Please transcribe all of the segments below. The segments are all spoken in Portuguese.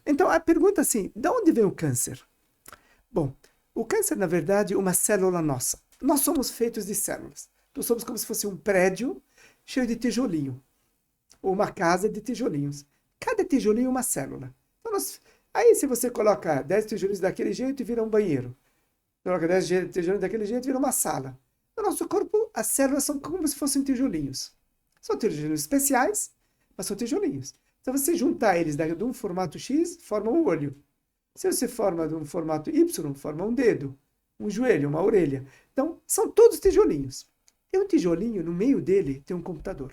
Então, a pergunta assim, de onde vem o câncer? Bom, o câncer, na verdade, é uma célula nossa. Nós somos feitos de células. Nós somos como se fosse um prédio cheio de tijolinho, ou uma casa de tijolinhos. Cada tijolinho é uma célula. Então, aí, se você coloca 10 tijolinhos daquele jeito, vira um banheiro. Coloca 10 tijolinhos daquele jeito, vira uma sala. No nosso corpo, as células são como se fossem tijolinhos. São tijolinhos especiais, mas são tijolinhos. Então, você juntar eles de um formato X, forma um olho. Se você forma de um formato Y, forma um dedo, um joelho, uma orelha. Então, são todos tijolinhos. E um tijolinho, no meio dele, tem um computador.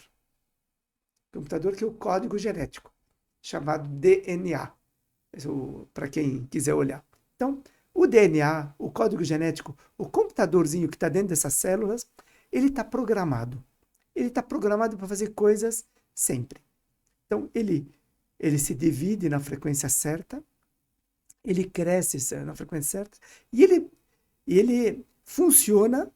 Computador que é o código genético, chamado DNA, para quem quiser olhar. Então, o DNA, o código genético, o computadorzinho que está dentro dessas células, ele está programado. Ele está programado para fazer coisas sempre. Então, ele se divide na frequência certa, ele cresce na frequência certa e ele funciona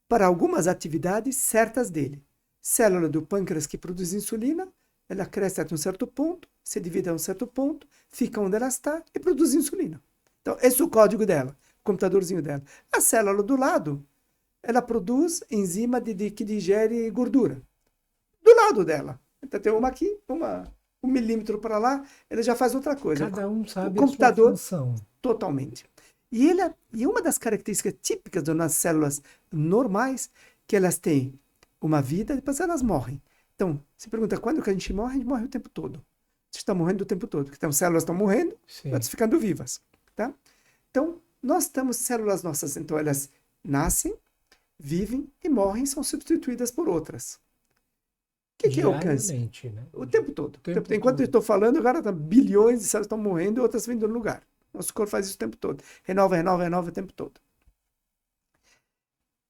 para algumas atividades certas dele. Célula do pâncreas que produz insulina, ela cresce até um certo ponto, se divide a um certo ponto, fica onde ela está e produz insulina. Então, esse é o código dela, o computadorzinho dela. A célula do lado, ela produz enzima que digere gordura. Do lado dela. Então, tem uma aqui, um milímetro para lá, ele já faz outra coisa. Cada um O sabe a sua computador, função. totalmente. E uma das características típicas das nossas células normais, que elas têm uma vida e depois elas morrem. Então, se pergunta quando que a gente morre o tempo todo. A gente está morrendo o tempo todo, porque então, células estão morrendo, outras ficando vivas. Tá? Então, nós temos células nossas, então elas nascem, vivem e morrem, são substituídas por outras. O que é o câncer? Né? O tempo todo. Enquanto eu estou falando, agora bilhões de células estão morrendo e outras vindo no lugar. Nosso corpo faz isso o tempo todo. Renova o tempo todo.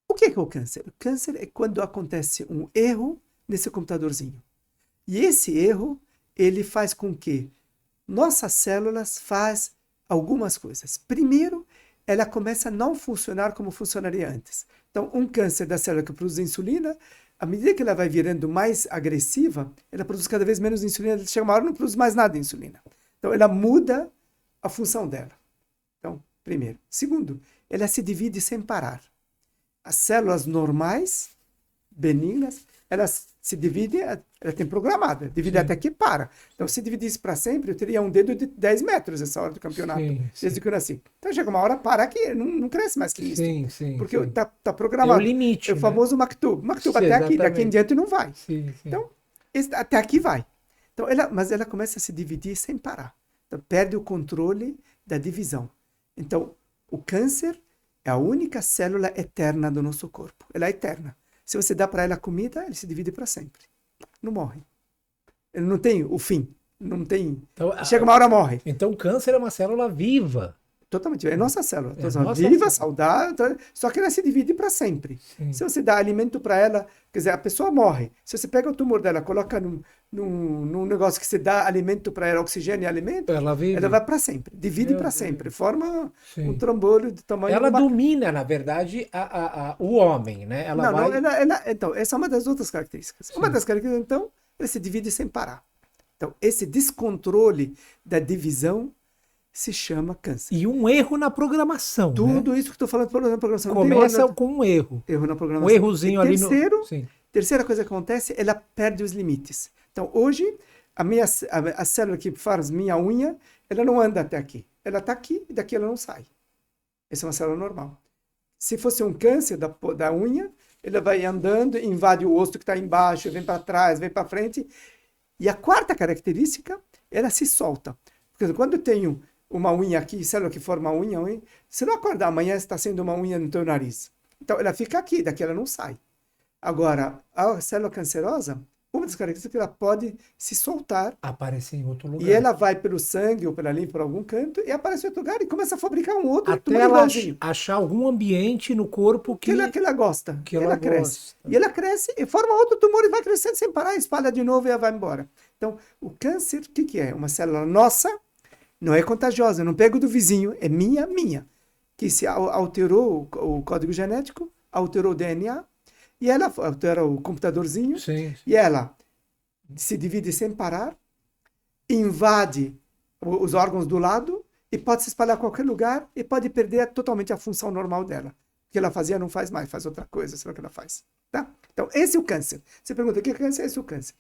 O que é o câncer? O câncer é quando acontece um erro nesse computadorzinho. E esse erro, ele faz com que nossas células façam algumas coisas. Primeiro, ela começa a não funcionar como funcionaria antes. Então, um câncer da célula que produz insulina, à medida que ela vai virando mais agressiva, ela produz cada vez menos insulina, chega uma hora não produz mais nada de insulina. Então, ela muda a função dela. Então, primeiro. Segundo, ela se divide sem parar. As células normais, benignas, elas se dividem, ela tem programada, divide até que para. Então, se dividisse para sempre, eu teria um dedo de 10 metros essa hora do campeonato, desde que eu nasci. Então, chega uma hora, para aqui, não cresce mais que isso. Porque está programado. É o limite, é o famoso Maktub. Maktub até aqui, daqui em diante não vai. Então, até aqui vai. Então, mas ela começa a se dividir sem parar. Então, perde o controle da divisão. Então, o câncer é a única célula eterna do nosso corpo. Ela é eterna. Se você dá para ela comida, ele se divide para sempre. Não morre. Ele não tem o fim. Não tem. Então, chega uma hora, morre. Então, o câncer é uma célula viva. Totalmente. É nossa célula. Viva, saudável, só que ela se divide para sempre. Sim. Se você dá alimento para ela, quer dizer, a pessoa morre. Se você pega o tumor dela, coloca num negócio que você dá alimento para ela, oxigênio e alimento, ela vai para sempre. Divide para sempre. Forma um trombolho de tamanho... Ela domina, na verdade, o homem, né? Então, essa é uma das outras características. Sim. Uma das características, então, ela se divide sem parar. Então, esse descontrole da divisão se chama câncer. E um erro na programação. Tudo isso que estou falando na programação. Começa com um erro. Erro na programação. Um errozinho ali no... Terceira coisa que acontece, ela perde os limites. Então, hoje, a célula que faz minha unha, ela não anda até aqui. Ela está aqui e daqui ela não sai. Essa é uma célula normal. Se fosse um câncer da unha, ela vai andando, invade o osso que está embaixo, vem para trás, vem para frente. E a quarta característica, ela se solta. Porque quando eu tenho uma unha aqui, célula que forma a unha, se não acordar amanhã, está sendo uma unha no teu nariz. Então, ela fica aqui, daqui ela não sai. Agora, a célula cancerosa, uma das características é que ela pode se soltar. Aparecer em outro lugar. E ela vai pelo sangue ou pela linfa por algum canto e aparece em outro lugar e começa a fabricar um outro até ela achar algum ambiente no corpo que ela gosta. Que ela cresce. E ela cresce e forma outro tumor e vai crescendo sem parar, espalha de novo e ela vai embora. Então, o câncer, o que é? Uma célula nossa, não é contagiosa, eu não pego do vizinho, é minha. Que se alterou o código genético, alterou o DNA, e ela altera o computadorzinho, e ela se divide sem parar, invade os órgãos do lado e pode se espalhar a qualquer lugar e pode perder totalmente a função normal dela. O que ela fazia não faz mais, faz outra coisa, sei lá o que ela faz. Tá? Então, esse é o câncer. Você pergunta, o que é câncer? Esse é o câncer.